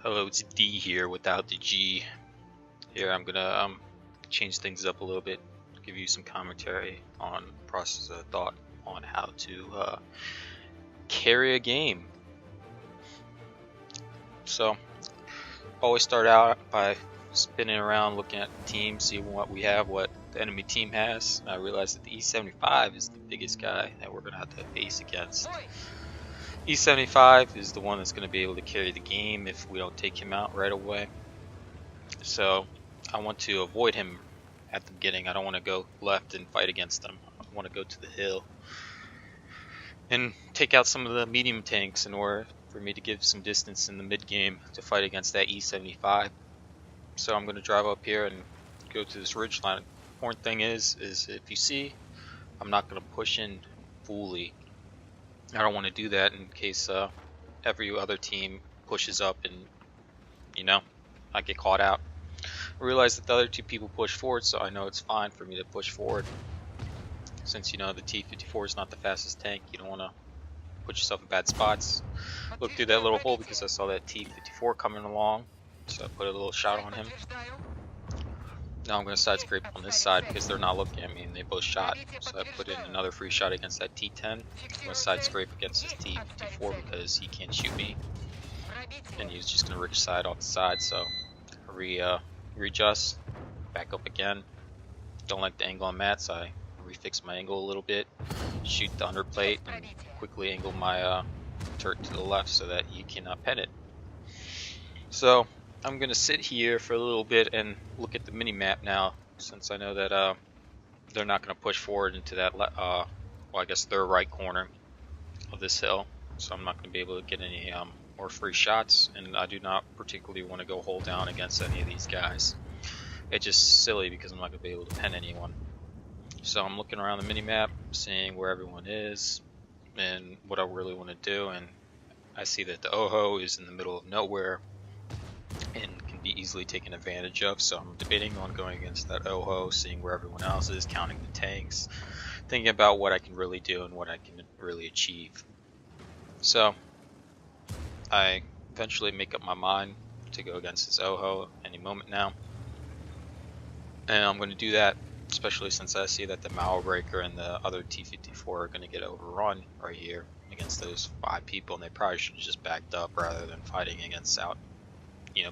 Hello, it's D here without the G. Here I'm gonna change things up a little bit, give you some commentary on process of thought on how to carry a game. So always start out by spinning around, looking at the team, see what we have, what the enemy team has. I realized that the E-75 is the biggest guy that we're gonna have to face against. E-75 is the one that's going to be able to carry the game if we don't take him out right away. So I want to avoid him at the beginning. I don't want to go left and fight against him. I want to go to the hill and take out some of the medium tanks in order for me to give some distance in the mid game to fight against that E-75. So I'm going to drive up here and go to this ridge line. Important thing is if you see, I'm not going to push in fully. I don't want to do that in case every other team pushes up and, you know, I get caught out. I realize that the other two people push forward, so I know it's fine for me to push forward. Since, you know, the T-54 is not the fastest tank, you don't want to put yourself in bad spots. Look through that little hole because I saw that T-54 coming along, so I put a little shot on him. Now I'm going to side scrape on this side because they're not looking at me and they both shot. So I put in another free shot against that T-10. I'm going to side scrape against this T-54 because he can't shoot me. And he's just going to rich side off the side. So readjust, back up again. Don't like the angle I'm at, so I refix my angle a little bit. Shoot the underplate and quickly angle my turret to the left so that he cannot pen it. So I'm gonna sit here for a little bit and look at the mini map now, since I know that they're not gonna push forward into that well, I guess their right corner of this hill, so I'm not gonna be able to get any more free shots, and I do not particularly want to go hold down against any of these guys. It's just silly because I'm not gonna be able to pen anyone. So I'm looking around the mini map, seeing where everyone is and what I really want to do, and I see that the Oho is in the middle of nowhere and can be easily taken advantage of, so I'm debating on going against that Oho, seeing where everyone else is, counting the tanks, thinking about what I can really do and what I can really achieve. So I eventually make up my mind to go against this Oho any moment now, and I'm going to do that, especially since I see that the Mao Breaker and the other T-54 are going to get overrun right here against those 5 people, and they probably should have just backed up rather than fighting against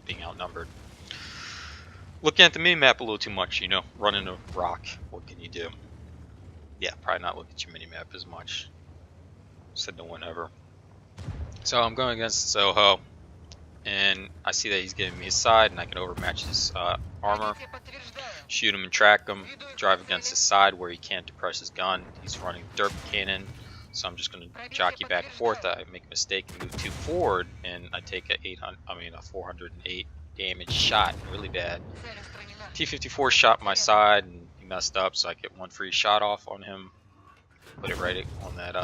being outnumbered. Looking at the mini-map a little too much, running a rock, what can you do? Yeah, probably not look at your mini-map as much. Said no one ever. So I'm going against Soho, and I see that he's giving me his side, and I can overmatch his armor, shoot him and track him, drive against his side where he can't depress his gun. He's running derp cannon, so I'm just going to jockey back and forth. I make a mistake and move too forward, and I take a 408 damage shot, really bad. T-54 shot my side, and he messed up, so I get one free shot off on him. Put it right on that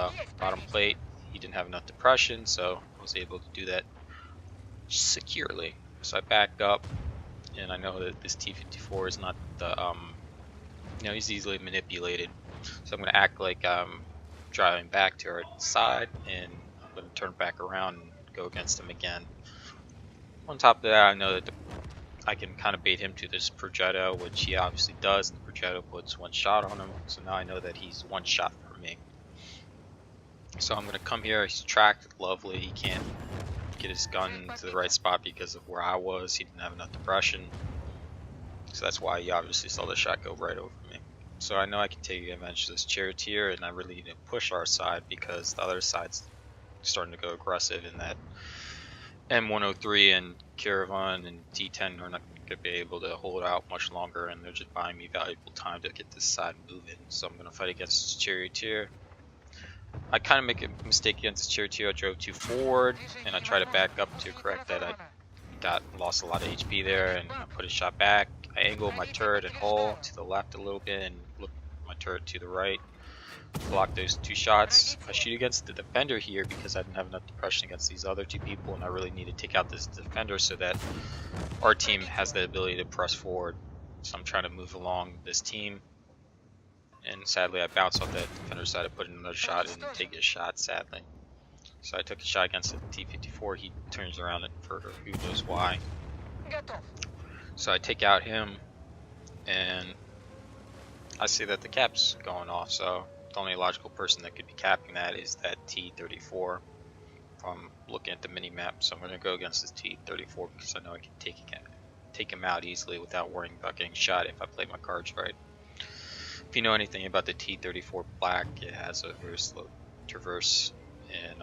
bottom plate. He didn't have enough depression, so I was able to do that securely. So I back up, and I know that this T-54 is not the he's easily manipulated. So I'm going to act like I'm driving back to our side, and I'm going to turn back around and go against him again. On top of that, I know that I can kind of bait him to this Progetto, which he obviously does, and the Progetto puts one shot on him, so now I know that he's one shot from me. So I'm going to come here, he's tracked, lovely, he can't get his gun to the right spot because of where I was, he didn't have enough depression, so that's why he obviously saw the shot go right over me. So I know I can take advantage of this charioteer, and I really need to push our side because the other side's starting to go aggressive in that M103 and Caravan and T10 are not going to be able to hold out much longer, and they're just buying me valuable time to get this side moving. So I'm going to fight against this charioteer. I kind of make a mistake against this charioteer. I drove too forward, and I try to back up to correct that. I lost a lot of HP there, and I put a shot back. I angle my turret and hull to the left a little bit and look my turret to the right. Block those 2 shots. I shoot against the defender here because I didn't have enough depression against these other 2 people, and I really need to take out this defender so that our team has the ability to press forward. So I'm trying to move along this team, and sadly I bounce off that defender's side. I put in another shot and take his shot, sadly. So I took a shot against the T-54. He turns around for who knows why. So I take out him, and I see that the cap's going off. So the only logical person that could be capping that is that T-34. From looking at the mini map, so I'm going to go against this T-34 because I know I can take him out easily without worrying about getting shot if I play my cards right. If you know anything about the T-34 Black, it has a very slow traverse and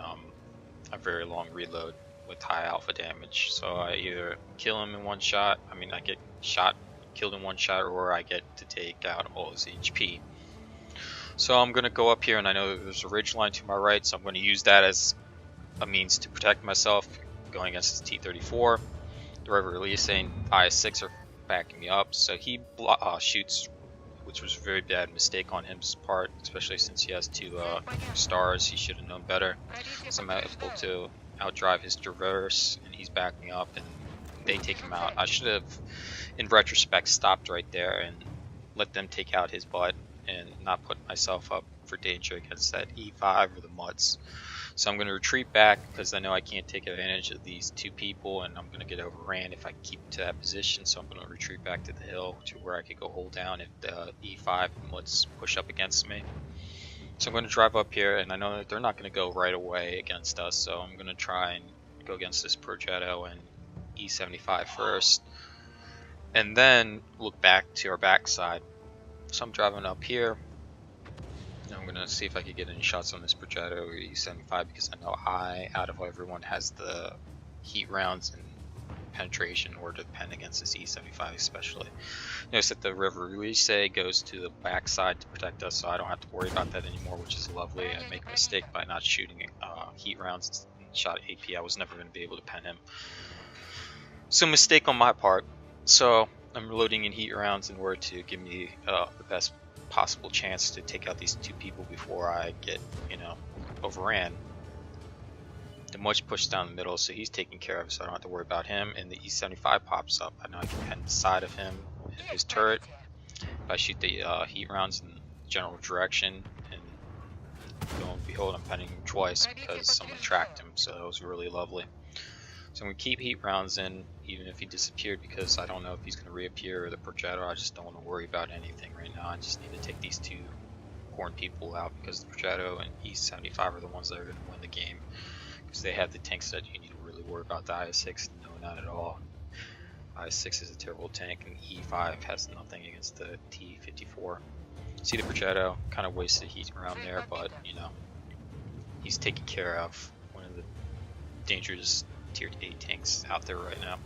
a very long reload with high alpha damage. So I either kill him in one shot, I get killed in one shot, or I get to take out all his HP. So I'm going to go up here, and I know there's a ridge line to my right, so I'm going to use that as a means to protect myself going against this T-34. The river releasing IS-6 are backing me up, so he shoots, which was a very bad mistake on his part, especially since he has 2 stars. He should have known better. So I'm able to outdrive his traverse, and he's backing up, and they take him out. I should have, in retrospect, stopped right there and let them take out his butt and not put myself up for danger against that E5 or the mutts. So I'm going to retreat back because I know I can't take advantage of these 2 people, and I'm going to get overran if I keep to that position. So I'm going to retreat back to the hill to where I could go hold down if the E5 and mutts push up against me. So I'm going to drive up here, and I know that they're not going to go right away against us, so I'm going to try and go against this Progetto and E75 first, and then look back to our backside. So I'm driving up here. I'm going to see if I can get any shots on this Progetto or E75 because I know out of everyone, has the heat rounds and penetration in order to pen against this E75 especially. Notice that the river release goes to the backside to protect us, so I don't have to worry about that anymore, which is lovely. I make a mistake by not shooting heat rounds and shot AP. I was never going to be able to pen him. So mistake on my part. So I'm loading in heat rounds in order to give me the best possible chance to take out these 2 people before I get, overran. The much pushed down the middle, so he's taken care of, so I don't have to worry about him. And the E75 pops up. I know I can pen the side of him and his turret. If I shoot the heat rounds in the general direction, and lo and behold, I'm penning him twice because someone tracked him, so that was really lovely. So I'm going to keep heat rounds in, even if he disappeared, because I don't know if he's going to reappear or the Progetto. I just don't want to worry about anything right now. I just need to take these 2 corn people out because the Progetto and E75 are the ones that are going to win the game, because they have the tanks that you need to really worry about. The IS-6, no, not at all. IS-6 is a terrible tank, and E5 has nothing against the T-54. See the Progetto, kind of wasted heat around there, but, he's taken care of. One of the dangerous tier 8 tanks out there right now.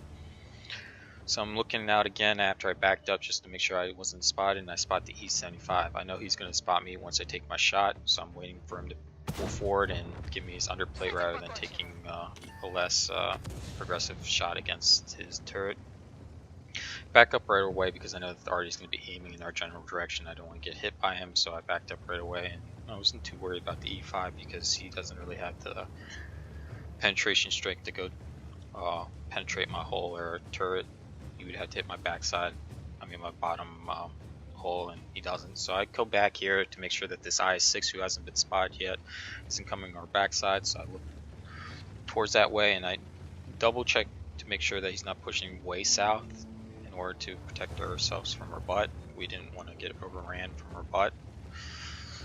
So I'm looking out again after I backed up just to make sure I wasn't spotted, and I spot the E75. I know he's going to spot me once I take my shot, so I'm waiting for him to pull forward and give me his underplate rather than taking a less progressive shot against his turret. Back up right away because I know that the arty's going to be aiming in our general direction. I don't want to get hit by him, so I backed up right away, and I wasn't too worried about the E5 because he doesn't really have the penetration strike to go penetrate my hull or turret. He would have to hit my backside, my bottom hull, and he doesn't. So I go back here to make sure that this IS-6, who hasn't been spotted yet, isn't coming our backside. So I look towards that way, and I double check to make sure that he's not pushing way south in order to protect ourselves from our butt. We didn't want to get overran from our butt.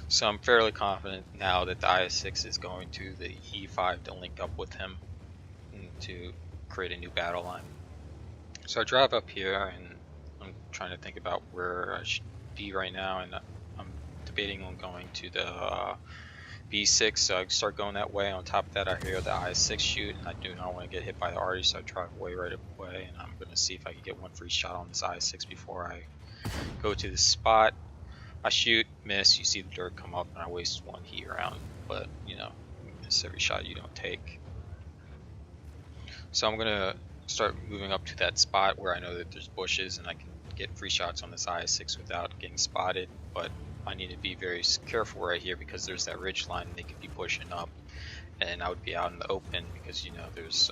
So I'm fairly confident now that the IS-6 is going to the E5 to link up with him to create a new battle line. So I drive up here, and I'm trying to think about where I should be right now, and I'm debating on going to the B6, so I start going that way. On top of that, I hear the IS-6 shoot, and I do not want to get hit by the arty, so I drive away right away, and I'm going to see if I can get one free shot on this IS-6 before I go to the spot. I shoot, miss, you see the dirt come up, and I waste 1 heat round, but, you miss every shot you don't take. So I'm going to start moving up to that spot where I know that there's bushes and I can get free shots on this IS-6 without getting spotted, but I need to be very careful right here because there's that ridge line and they could be pushing up, and I would be out in the open because there's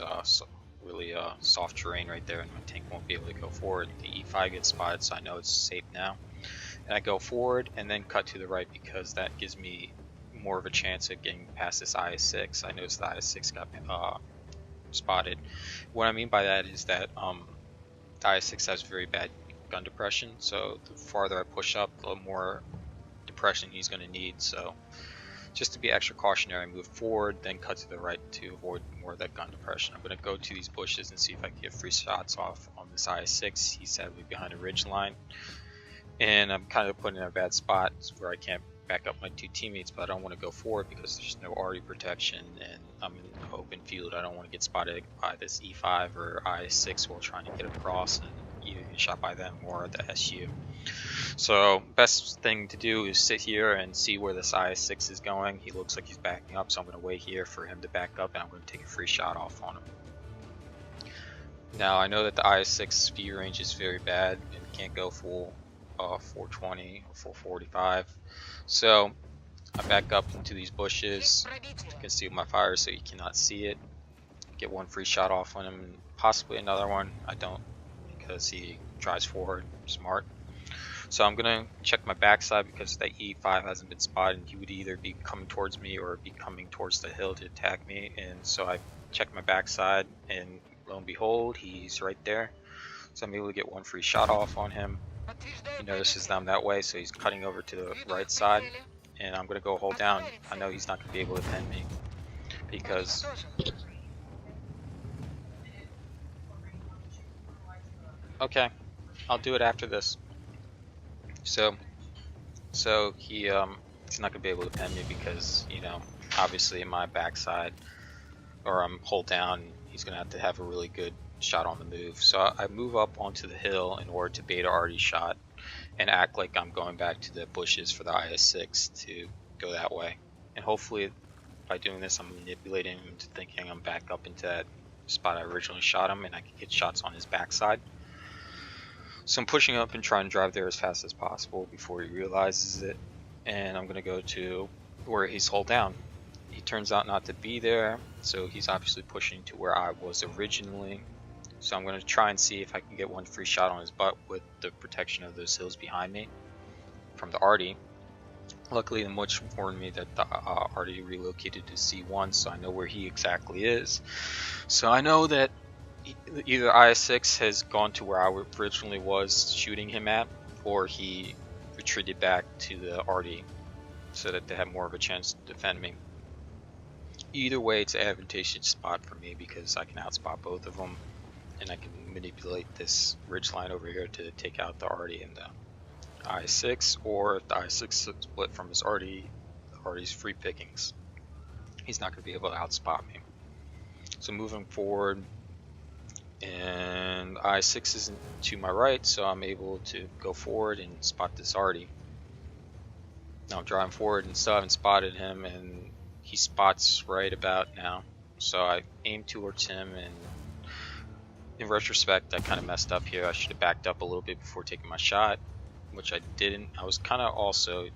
really soft terrain right there and my tank won't be able to go forward. The E5 gets spotted, so I know it's safe now, and I go forward and then cut to the right because that gives me more of a chance of getting past this IS-6. I noticed the IS-6 got spotted. What I mean by that is that the IS-6 has very bad gun depression, so the farther I push up, the more depression he's going to need. So just to be extra cautionary, move forward, then cut to the right to avoid more of that gun depression. I'm going to go to these bushes and see if I can get free shots off on this IS-6. He's sadly behind a ridge line, and I'm kind of put in a bad spot where I can't back up my two teammates, but I don't want to go forward because there's no RE protection and I'm in an open field. I don't want to get spotted by this E5 or IS-6 while trying to get across and either get shot by them or the SU. So best thing to do is sit here and see where this IS-6 is going. He looks like he's backing up, so I'm going to wait here for him to back up and I'm going to take a free shot off on him. Now I know that the IS-6 view range is very bad and can't go full 420 or 445, so I back up into these bushes. You can see my fire so you cannot see it. Get one free shot off on him and possibly another one. I don't, because he drives forward smart. So I'm gonna check my backside because that E5 hasn't been spotted. He would either be coming towards me or be coming towards the hill to attack me, and so I check my backside and lo and behold, he's right there. So I'm able to get one free shot off on him. He notices that I'm that way, so he's cutting over to the right side, and I'm going to go hold down. I know he's not going to be able to pin me because okay, I'll do it after this. So he's not going to be able to pin me because, you know, obviously in my backside or I'm hold down, he's going to have a really good shot on the move. So I move up onto the hill in order to bait a RD shot and act like I'm going back to the bushes for the IS-6 to go that way. And hopefully by doing this I'm manipulating him into thinking I'm back up into that spot I originally shot him and I can get shots on his backside. So I'm pushing up and trying to drive there as fast as possible before he realizes it, and I'm going to go to where he's hold down. He turns out not to be there, so he's obviously pushing to where I was originally. So I'm going to try and see if I can get one free shot on his butt with the protection of those hills behind me from the RD. Luckily the Much warned me that the RD relocated to C1, so I know where he exactly is. So I know that either IS-6 has gone to where I originally was shooting him at, or he retreated back to the RD so that they have more of a chance to defend me. Either way, it's an advantageous spot for me because I can outspot both of them, and I can manipulate this ridge line over here to take out the RD and the IS-6, or if the IS-6 split from his RD, the RD's free pickings. He's not going to be able to outspot me. So moving forward, and I-6 is to my right, so I'm able to go forward and spot this RD. Now I'm driving forward and still haven't spotted him, and he spots right about now. So I aim towards him, and in retrospect I kind of messed up here. I should have backed up a little bit before taking my shot, which I didn't. I was kind of also,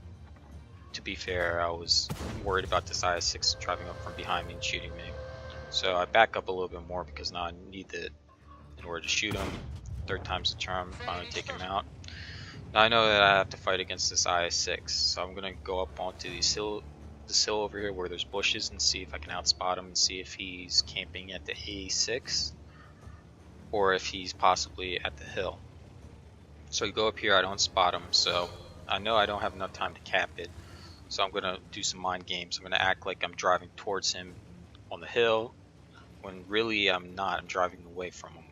to be fair, I was worried about this IS-6 driving up from behind me and shooting me. So I back up a little bit more because now I need it in order to shoot him. Third time's the charm, finally take him out. Now I know that I have to fight against this IS-6, so I'm going to go up onto this hill over here where there's bushes and see if I can outspot him and see if he's camping at the A6 or if he's possibly at the hill. So you go up here, I don't spot him, so I know I don't have enough time to cap it. So I'm going to do some mind games. I'm going to act like I'm driving towards him on the hill when really I'm not. I'm driving away from him.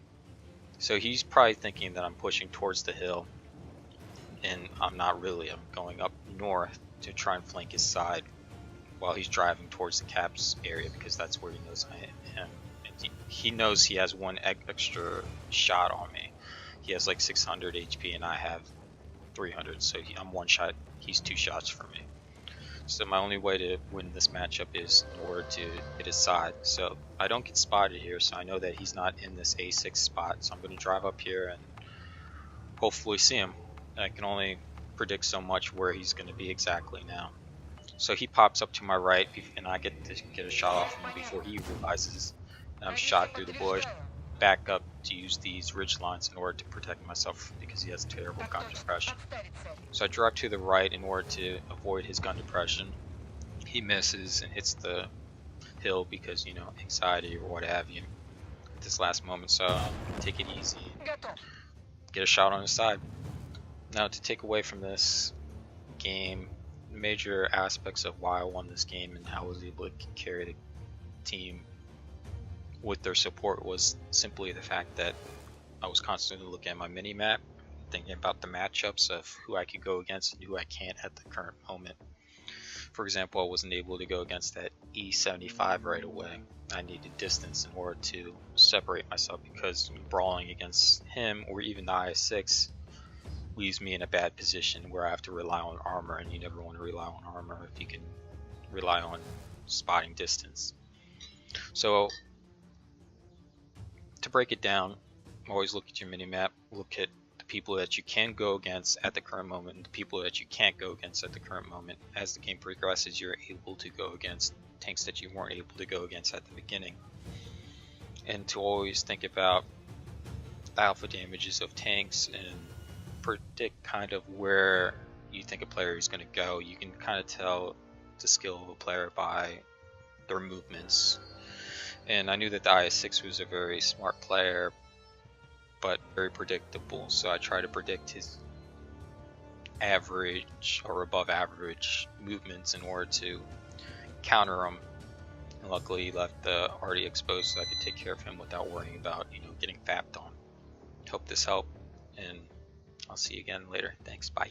So he's probably thinking that I'm pushing towards the hill, and I'm not really. I'm going up north to try and flank his side while he's driving towards the caps area because that's where he knows I am. And he knows he has one extra shot on me. He has like 600 HP and I have 300, so I'm one shot, he's two shots from me. So my only way to win this matchup is in order to hit his side. So I don't get spotted here, so I know that he's not in this A6 spot. So I'm going to drive up here and hopefully see him. And I can only predict so much where he's going to be exactly now. So he pops up to my right, and I get to get a shot off him before he realizes. And I'm shot through the bush, back up to use these ridge lines in order to protect myself because he has terrible gun depression. So I drive to the right in order to avoid his gun depression. he misses and hits the hill because, you know, anxiety or what have you at this last moment. So take it easy, get a shot on his side. Now, to take away from this game, major aspects of why I won this game and how I was able to carry the team with their support was simply the fact that I was constantly looking at my mini map, thinking about the matchups of who I could go against and who I can't at the current moment. For example, I wasn't able to go against that E-75 right away. I needed distance in order to separate myself, because brawling against him or even the IS-6 leaves me in a bad position where I have to rely on armor, and you never want to rely on armor if you can rely on spotting distance. So to break it down, always look at your minimap, look at the people that you can go against at the current moment and the people that you can't go against at the current moment. As the game progresses, you're able to go against tanks that you weren't able to go against at the beginning. And to always think about alpha damages of tanks and predict kind of where you think a player is going to go. You can kind of tell the skill of a player by their movements. And I knew that the IS-6 was a very smart player, but very predictable, so I try to predict his average or above average movements in order to counter him. And luckily he left already exposed, so I could take care of him without worrying about, you know, getting fapped on. Hope this helped, and I'll see you again later. Thanks, bye.